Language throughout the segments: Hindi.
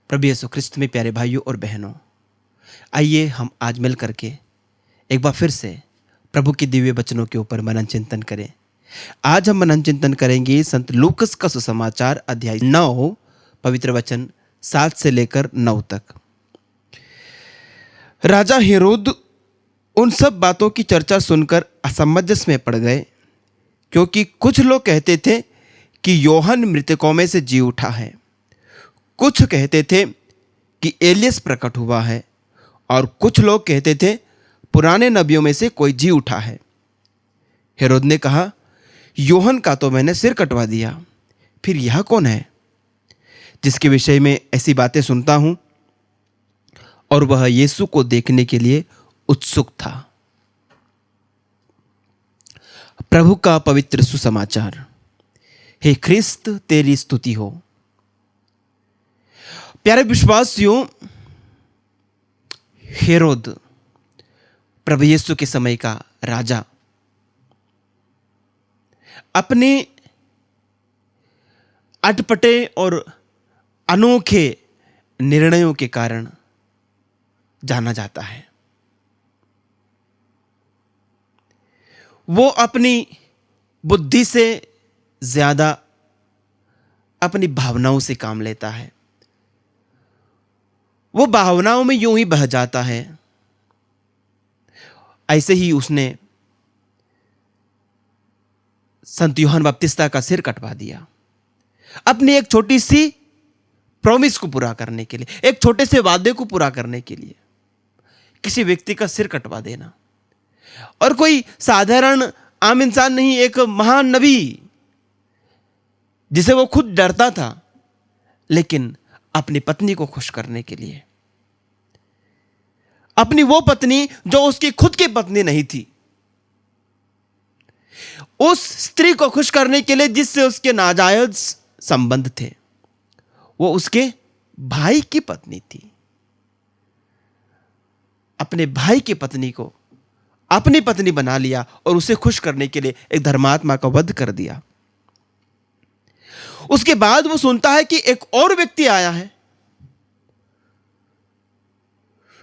प्रभु यीशु ख्रिस्त में प्यारे भाइयों और बहनों, आइए हम आज मिल करके एक बार फिर से प्रभु के दिव्य वचनों के ऊपर मनन चिंतन करें। आज हम मनन चिंतन करेंगे संत लूकस का सुसमाचार अध्याय 9 पवित्र वचन 7 से लेकर 9 तक। राजा हेरोद उन सब बातों की चर्चा सुनकर असमंजस में पड़ गए, क्योंकि कुछ लोग कहते थे कि यूहन्ना मृतकों में से जी उठा है, कुछ कहते थे कि एलियस प्रकट हुआ है, और कुछ लोग कहते थे पुराने नबियों में से कोई जी उठा है। हेरोद ने कहा, यूहन्ना का तो मैंने सिर कटवा दिया, फिर यह कौन है जिसके विषय में ऐसी बातें सुनता हूं? और वह यीशु को देखने के लिए उत्सुक था। प्रभु का पवित्र सुसमाचार। हे ख्रिस्त, तेरी स्तुति हो। प्यारे विश्वासियों, हेरोद प्रभु यीशु के समय का राजा अपने अटपटे और अनोखे निर्णयों के कारण जाना जाता है। वो अपनी बुद्धि से ज्यादा अपनी भावनाओं से काम लेता है। वो भावनाओं में यूं ही बह जाता है। ऐसे ही उसने संत यूहन्ना बपतिस्ता का सिर कटवा दिया, अपनी एक छोटी सी प्रॉमिस को पूरा करने के लिए, एक छोटे से वादे को पूरा करने के लिए किसी व्यक्ति का सिर कटवा देना। और कोई साधारण आम इंसान नहीं, एक महान नबी जिसे वो खुद डरता था, लेकिन अपनी पत्नी को खुश करने के लिए, अपनी वो पत्नी जो उसकी खुद की पत्नी नहीं थी, उस स्त्री को खुश करने के लिए जिससे उसके नाजायज संबंध थे, वो उसके भाई की पत्नी थी। अपने भाई की पत्नी को अपनी पत्नी बना लिया और उसे खुश करने के लिए एक धर्मात्मा का वध कर दिया। उसके बाद वो सुनता है कि एक और व्यक्ति आया है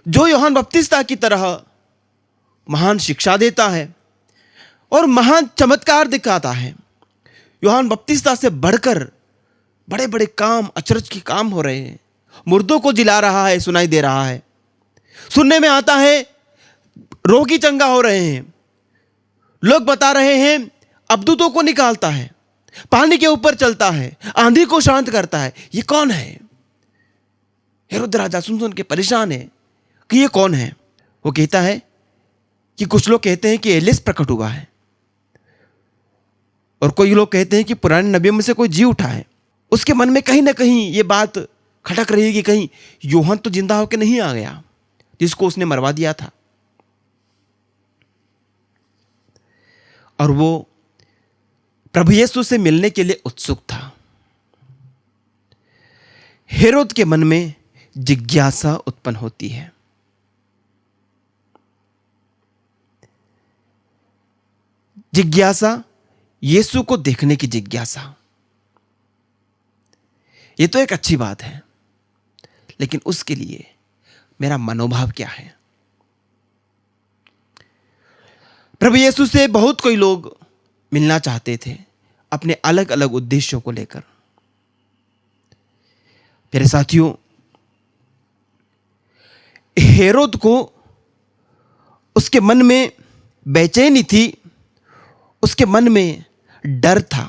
जो यूहन्ना बपतिस्ता की तरह महान शिक्षा देता है और महान चमत्कार दिखाता है। यूहन्ना बपतिस्ता से बढ़कर बड़े बड़े काम, अचरज के काम हो रहे हैं। मुर्दों को जिला रहा है, सुनाई दे रहा है। सुनने में आता है रोगी चंगा हो रहे हैं। लोग बता रहे हैं अबदूतों को निकालता है, पानी के ऊपर चलता है, आंधी को शांत करता है। ये कौन है? हेरोद राजा सुन के परेशान है कि ये कौन है। वो कहता है कि कुछ लोग कहते हैं कि एलियस प्रकट हुआ है, और कोई लोग कहते हैं कि पुराने नबियों में से कोई जी उठा है। उसके मन में कहीं ना कहीं ये बात खटक रही है कि कहीं यूहन्ना तो जिंदा होकर नहीं आ गया जिसको उसने मरवा दिया था। और वो प्रभु यीशु से मिलने के लिए उत्सुक था। हेरोद के मन में जिज्ञासा उत्पन्न होती है। जिज्ञासा, यीशु को देखने की जिज्ञासा, ये तो एक अच्छी बात है, लेकिन उसके लिए मेरा मनोभाव क्या है? प्रभु यीशु से बहुत कोई लोग मिलना चाहते थे अपने अलग अलग उद्देश्यों को लेकर। मेरे साथियों, हेरोद को उसके मन में बेचैनी थी, उसके मन में डर था।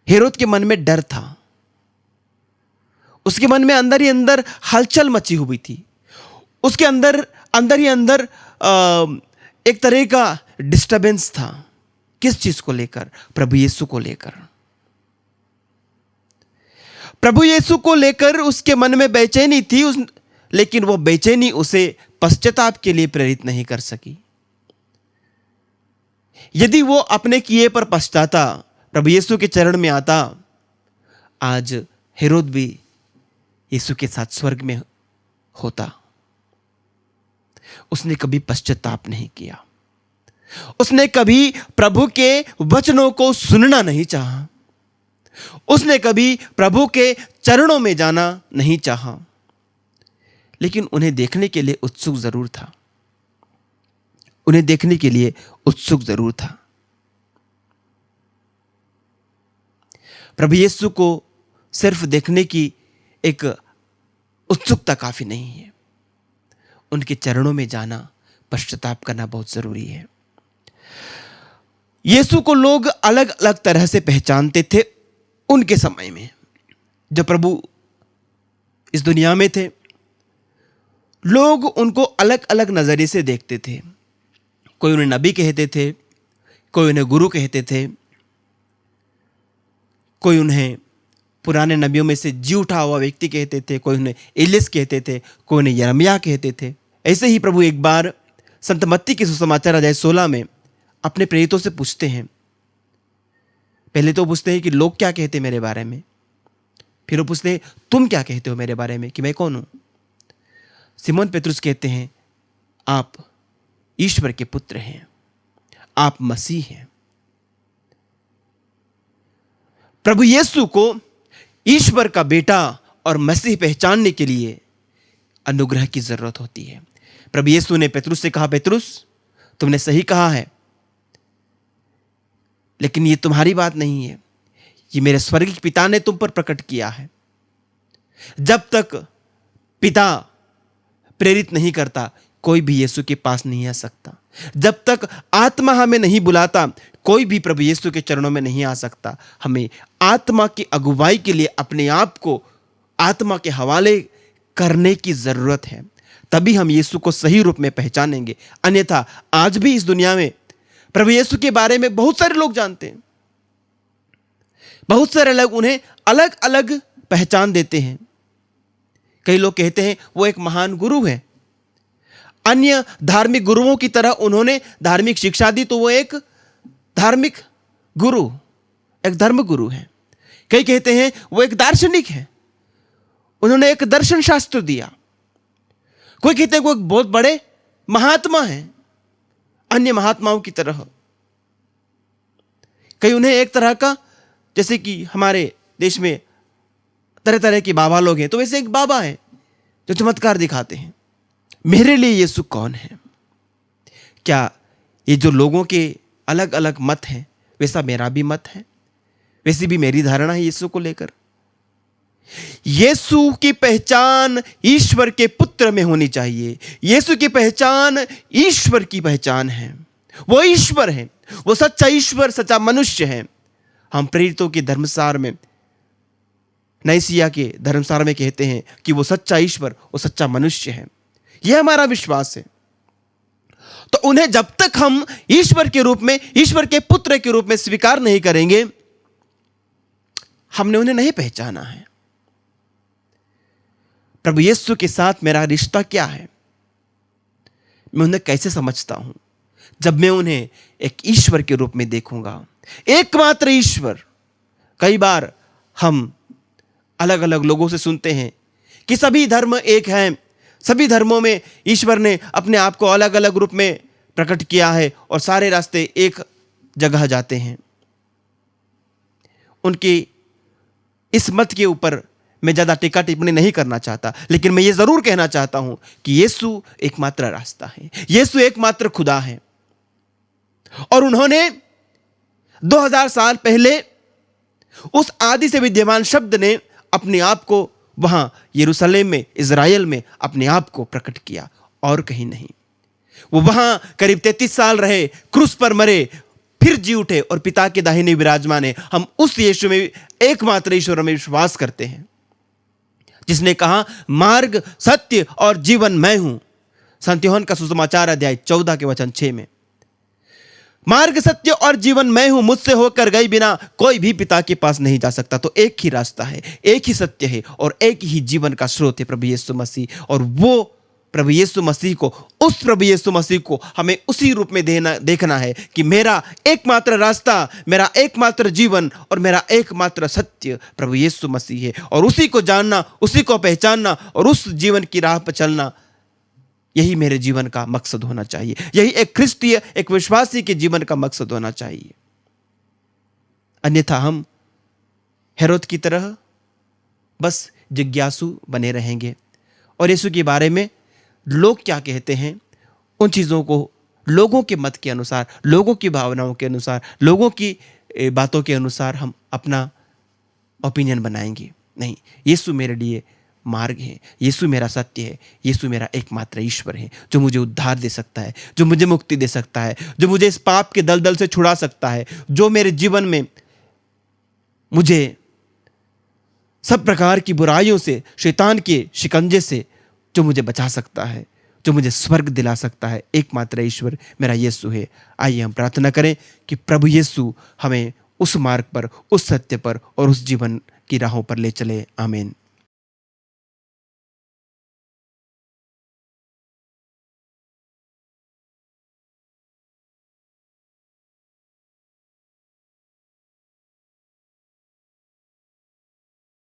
हेरोद के मन में डर था। उसके मन में अंदर ही अंदर हलचल मची हुई थी। उसके अंदर ही अंदर एक तरह का डिस्टरबेंस था। किस चीज को लेकर? प्रभु यीशु को लेकर। प्रभु यीशु को लेकर उसके मन में बेचैनी थी, लेकिन वो बेचैनी उसे पश्चाताप के लिए प्रेरित नहीं कर सकी। यदि वो अपने किए पर पछताता, प्रभु यीशु के चरण में आता, आज हेरोद भी यीशु के साथ स्वर्ग में होता। उसने कभी पश्चाताप नहीं किया। उसने कभी प्रभु के वचनों को सुनना नहीं चाहा। उसने कभी प्रभु के चरणों में जाना नहीं चाहा, लेकिन उन्हें देखने के लिए उत्सुक जरूर था। उन्हें देखने के लिए उत्सुक जरूर था। प्रभु यीशु को सिर्फ देखने की एक उत्सुकता काफी नहीं है, उनके चरणों में जाना, पश्चाताप करना बहुत जरूरी है। यीशु को लोग अलग अलग तरह से पहचानते थे उनके समय में। जब प्रभु इस दुनिया में थे, लोग उनको अलग अलग नजरिए से देखते थे। कोई उन्हें नबी कहते थे, कोई उन्हें गुरु कहते थे, कोई उन्हें पुराने नबियों में से जी उठा हुआ व्यक्ति कहते थे, कोई उन्हें एलियस कहते थे, कोई उन्हें यिर्मयाह कहते थे। ऐसे ही प्रभु एक बार संत मत्ती के सुसमाचार अध्याय 16 में अपने प्रेरितों से पूछते हैं। पहले तो पूछते हैं कि लोग क्या कहते हैं मेरे बारे में, फिर वो पूछते हैं तुम क्या कहते हो मेरे बारे में, कि मैं कौन हूं। सिमोन पेतरुस कहते हैं आप ईश्वर के पुत्र हैं, आप मसीह हैं। प्रभु यीशु को ईश्वर का बेटा और मसीह पहचानने के लिए अनुग्रह की जरूरत होती है। प्रभु यीशु ने पेतरुस से कहा, पेतरुस तुमने सही कहा है, लेकिन ये तुम्हारी बात नहीं है, ये मेरे स्वर्गीय पिता ने तुम पर प्रकट किया है। जब तक पिता प्रेरित नहीं करता, कोई भी यीशु के पास नहीं आ सकता। जब तक आत्मा हमें नहीं बुलाता, कोई भी प्रभु यीशु के चरणों में नहीं आ सकता। हमें आत्मा की अगुवाई के लिए अपने आप को आत्मा के हवाले करने की जरूरत है, तभी हम यीशु को सही रूप में पहचानेंगे। अन्यथा आज भी इस दुनिया में प्रभु यीशु के बारे में बहुत सारे लोग जानते हैं, बहुत सारे लोग उन्हें अलग अलग पहचान देते हैं। कई लोग कहते हैं वो एक महान गुरु है, अन्य धार्मिक गुरुओं की तरह उन्होंने धार्मिक शिक्षा दी, तो वो एक धार्मिक गुरु, एक धर्म गुरु है। कई कहते हैं वो एक दार्शनिक है, उन्होंने एक दर्शन शास्त्र दिया। कोई कहते हैं वो एक बहुत बड़े महात्मा है, अन्य महात्माओं की तरह। कई उन्हें एक तरह का, जैसे कि हमारे देश में तरह तरह के बाबा लोग हैं, तो वैसे एक बाबा है जो चमत्कार दिखाते हैं। मेरे लिए यीशु कौन है? क्या ये जो लोगों के अलग अलग मत हैं, वैसा मेरा भी मत है, वैसी भी मेरी धारणा है यीशु को लेकर? यीशु की पहचान ईश्वर के पुत्र में होनी चाहिए। यीशु की पहचान ईश्वर की पहचान है। वो ईश्वर है, वो सच्चा ईश्वर, सच्चा मनुष्य है। हम प्रेरितों के धर्मसार में, नैसिया के धर्मसार में कहते हैं कि वो सच्चा ईश्वर, वो सच्चा मनुष्य है। यह हमारा विश्वास है। तो उन्हें जब तक हम ईश्वर के रूप में, ईश्वर के पुत्र के रूप में स्वीकार नहीं करेंगे, हमने उन्हें नहीं पहचाना है। प्रभु यीशु के साथ मेरा रिश्ता क्या है? मैं उन्हें कैसे समझता हूं? जब मैं उन्हें एक ईश्वर के रूप में देखूंगा, एकमात्र ईश्वर। कई बार हम अलग अलग लोगों से सुनते हैं कि सभी धर्म एक हैं, सभी धर्मों में ईश्वर ने अपने आप को अलग अलग रूप में प्रकट किया है और सारे रास्ते एक जगह जाते हैं। उनकी इस मत के ऊपर मैं ज्यादा टीका टिप्पणी नहीं करना चाहता, लेकिन मैं ये जरूर कहना चाहता हूं कि यीशु एकमात्र रास्ता है, यीशु एकमात्र खुदा है। और उन्होंने 2000 साल पहले उस आदि से विद्यमान शब्द ने अपने आप को वहां यरूशलेम में, इज़राइल में अपने आप को प्रकट किया, और कहीं नहीं। वो वहां करीब 33 साल रहे, क्रूस पर मरे, फिर जी उठे और पिता के दाहिने विराजमान है। हम उस यीशु में, एकमात्र ईश्वर में विश्वास करते हैं, जिसने कहा मार्ग, सत्य और जीवन मैं हूं। संत यूहन्ना का सुसमाचार अध्याय 14 के वचन 6 में, मार्ग, सत्य और जीवन मैं हूं, मुझसे होकर गए बिना कोई भी पिता के पास नहीं जा सकता। तो एक ही रास्ता है, एक ही सत्य है और एक ही जीवन का स्रोत है, प्रभु यीशु मसीह। और वो प्रभु यीशु मसीह को, उस प्रभु यीशु मसीह को हमें उसी रूप में देखना है कि मेरा एकमात्र रास्ता, मेरा एकमात्र जीवन और मेरा एकमात्र सत्य प्रभु यीशु मसीह है। और उसी को जानना, उसी को पहचानना और उस जीवन की राह पर चलना, यही मेरे जीवन का मकसद होना चाहिए। यही एक ख्रिस्तीय, एक विश्वासी के जीवन का मकसद होना चाहिए। अन्यथा हम हेरोद की तरह बस जिज्ञासु बने रहेंगे और यीशु के बारे में लोग क्या कहते हैं उन चीज़ों को लोगों के मत के अनुसार, लोगों की भावनाओं के अनुसार, लोगों की बातों के अनुसार हम अपना ओपिनियन बनाएंगे। नहीं, यीशु मेरे लिए मार्ग है, यीशु मेरा सत्य है, यीशु मेरा एकमात्र ईश्वर है जो मुझे उद्धार दे सकता है, जो मुझे मुक्ति दे सकता है, जो मुझे इस पाप के दलदल से छुड़ा सकता है, जो मेरे जीवन में मुझे सब प्रकार की बुराइयों से, शैतान के शिकंजे से जो मुझे बचा सकता है, जो मुझे स्वर्ग दिला सकता है। एकमात्र ईश्वर मेरा यीशु है। आइए हम प्रार्थना करें कि प्रभु यीशु हमें उस मार्ग पर, उस सत्य पर और उस जीवन की राहों पर ले चले। आमीन।